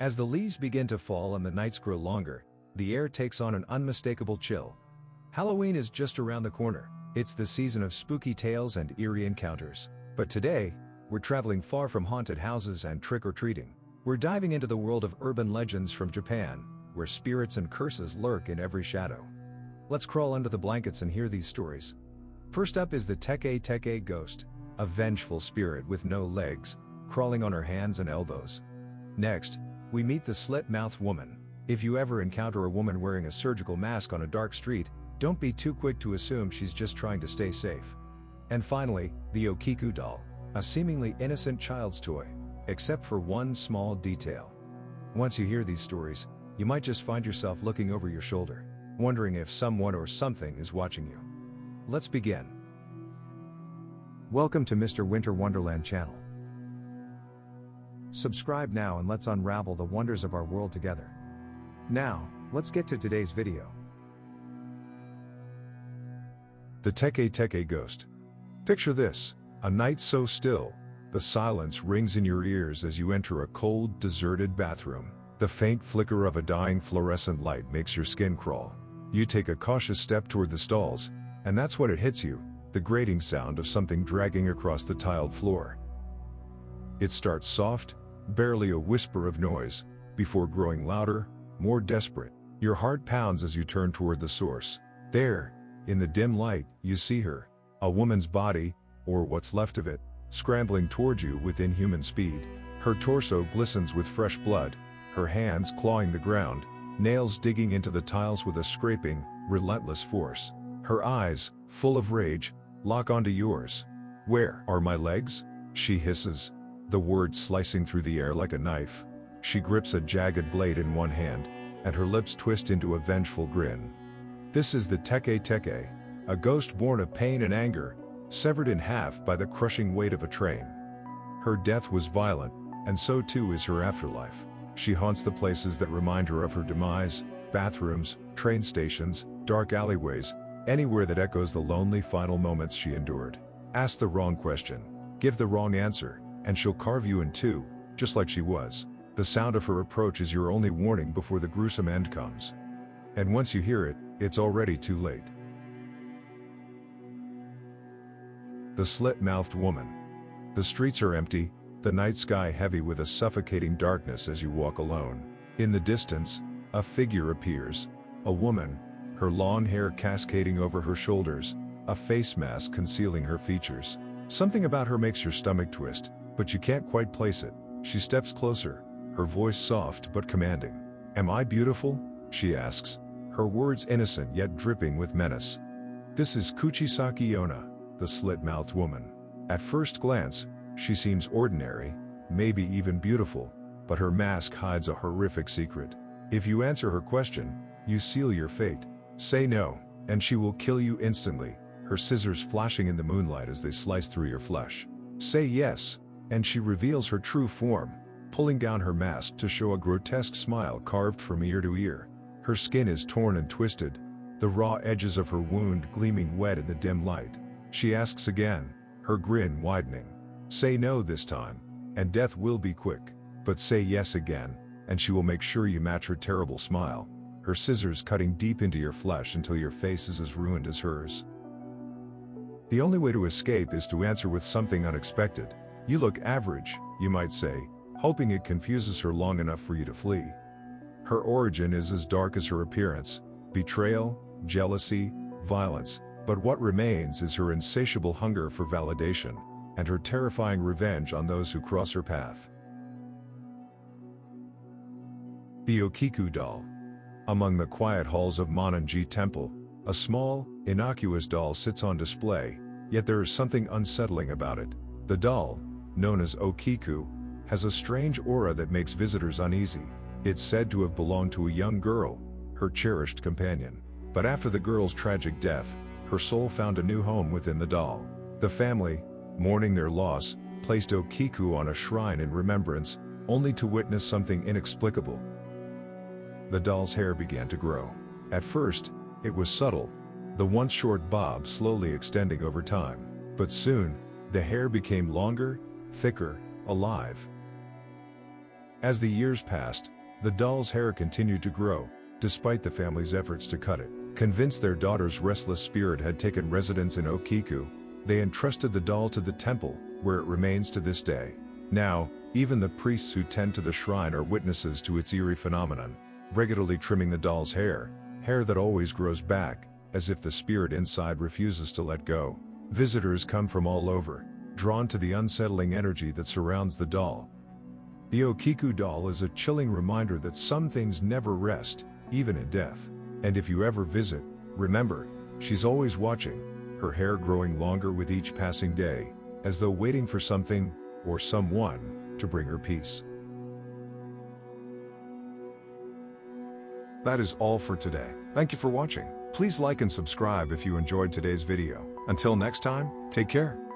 As the leaves begin to fall and the nights grow longer, the air takes on an unmistakable chill. Halloween is just around the corner. It's the season of spooky tales and eerie encounters. But today, we're traveling far from haunted houses and trick-or-treating. We're diving into the world of urban legends from Japan, where spirits and curses lurk in every shadow. Let's crawl under the blankets and hear these stories. First up is the Teke Teke ghost, a vengeful spirit with no legs, crawling on her hands and elbows. Next, we meet the slit-mouthed woman. If you ever encounter a woman wearing a surgical mask on a dark street, don't be too quick to assume she's just trying to stay safe. And finally, the Okiku doll, a seemingly innocent child's toy, except for one small detail. Once you hear these stories, you might just find yourself looking over your shoulder, wondering if someone or something is watching you. Let's begin. Welcome to Mr. Winter Wonderland channel. Subscribe now and let's unravel the wonders of our world together. Now, let's get to today's video. The Teke Teke ghost. Picture this, a night so still, the silence rings in your ears as you enter a cold, deserted bathroom. The faint flicker of a dying fluorescent light makes your skin crawl. You take a cautious step toward the stalls, and that's when it hits you, the grating sound of something dragging across the tiled floor. It starts soft, barely a whisper of noise, before growing louder, more desperate. Your heart pounds as you turn toward the source. There, in the dim light, you see her, a woman's body, or what's left of it, scrambling towards you with inhuman speed. Her torso glistens with fresh blood, her hands clawing the ground, nails digging into the tiles with a scraping, relentless force. Her eyes, full of rage, lock onto yours. "Where are my legs?" she hisses, the words slicing through the air like a knife. She grips a jagged blade in one hand, and her lips twist into a vengeful grin. This is the Teke Teke, a ghost born of pain and anger, severed in half by the crushing weight of a train. Her death was violent, and so too is her afterlife. She haunts the places that remind her of her demise: bathrooms, train stations, dark alleyways, anywhere that echoes the lonely final moments she endured. Ask the wrong question, give the wrong answer, and she'll carve you in two, just like she was. The sound of her approach is your only warning before the gruesome end comes. And once you hear it, it's already too late. The slit-mouthed woman. The streets are empty, the night sky heavy with a suffocating darkness as you walk alone. In the distance, a figure appears, a woman, her long hair cascading over her shoulders, a face mask concealing her features. Something about her makes your stomach twist, but you can't quite place it. She steps closer, her voice soft but commanding. "Am I beautiful?" she asks, her words innocent yet dripping with menace. This is Kuchisaki Onna, the slit-mouthed woman. At first glance, she seems ordinary, maybe even beautiful, but her mask hides a horrific secret. If you answer her question, you seal your fate. Say no, and she will kill you instantly, her scissors flashing in the moonlight as they slice through your flesh. Say yes, and she reveals her true form, pulling down her mask to show a grotesque smile carved from ear to ear. Her skin is torn and twisted, the raw edges of her wound gleaming wet in the dim light. She asks again, her grin widening. Say no this time, and death will be quick. But say yes again, and she will make sure you match her terrible smile, her scissors cutting deep into your flesh until your face is as ruined as hers. The only way to escape is to answer with something unexpected. "You look average," you might say, hoping it confuses her long enough for you to flee. Her origin is as dark as her appearance: betrayal, jealousy, violence, but what remains is her insatiable hunger for validation, and her terrifying revenge on those who cross her path. The Okiku doll. Among the quiet halls of Monanji Temple, a small, innocuous doll sits on display, yet there is something unsettling about it. The doll, known as Okiku, has a strange aura that makes visitors uneasy. It's said to have belonged to a young girl, her cherished companion. But after the girl's tragic death, her soul found a new home within the doll. The family, mourning their loss, placed Okiku on a shrine in remembrance, only to witness something inexplicable. The doll's hair began to grow. At first, it was subtle, the once short bob slowly extending over time. But soon, the hair became longer, thicker, alive. As the years passed, the doll's hair continued to grow, despite the family's efforts to cut it. Convinced their daughter's restless spirit had taken residence in Okiku, they entrusted the doll to the temple, where it remains to this day. Now, even the priests who tend to the shrine are witnesses to its eerie phenomenon, regularly trimming the doll's hair that always grows back, as if the spirit inside refuses to let go. Visitors come from all over, drawn to the unsettling energy that surrounds the doll. The Okiku doll is a chilling reminder that some things never rest, even in death. And if you ever visit, remember, she's always watching, her hair growing longer with each passing day, as though waiting for something, or someone, to bring her peace. That is all for today. Thank you for watching. Please like and subscribe if you enjoyed today's video. Until next time, take care.